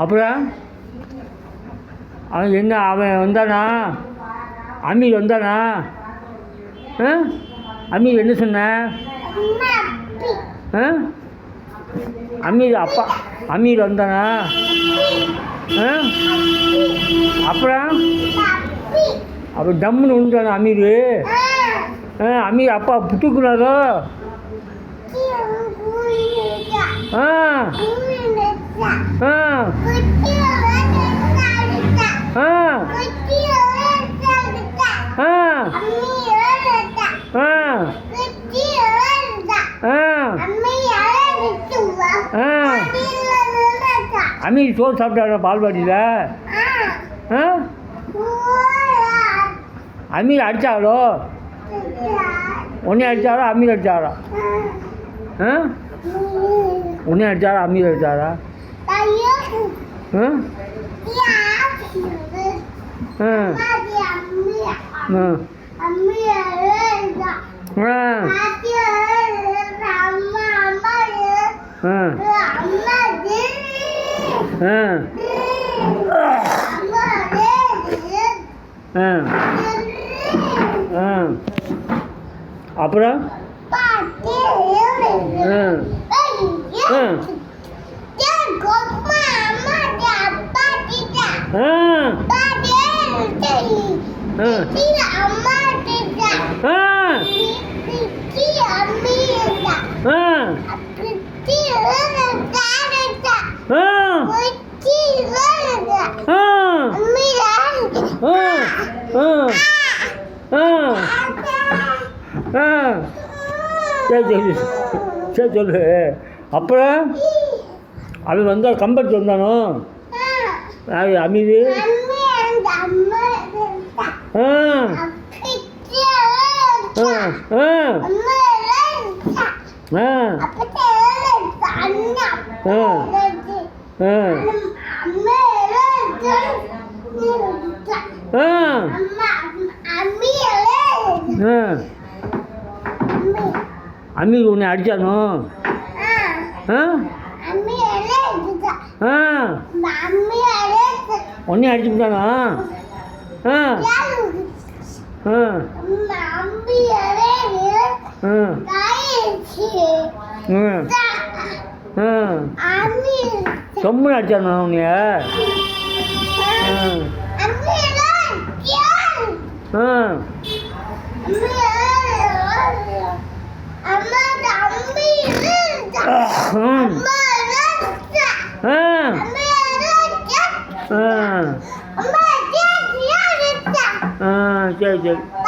அப்புறம் அவன் என்ன அவன் வந்தானா? அமீர் வந்தானா? அமீர் என்ன சொன்ன? அமீர் அப்பா அமீர் வந்தானா? அப்புறம் அப்போ டம்முன்னு விழுந்தானா அமீர்? அமீர் அப்பா புட்டுக்குனாரோ? அமீர் சோறு சாப்பிட்டாரா பால்வாடியில்? அமீர் அடித்தாரோ? உன்னை அடித்தாரா அமீர் அடித்தாரா? உன்னை அடித்தாரா அமீர் அடித்தாரா? அப்புறம் சரி சொல்லு. அப்புறம் அவன் வந்தால் கம்பெடுத்து வந்தானோ? யார் அமீர்? அமீர் உன்னை அடித்தானோ? உன்னை அடிச்சு விட்டானா? சொம்முன்னு அடித்தானா உன்னைய? சரி சரி.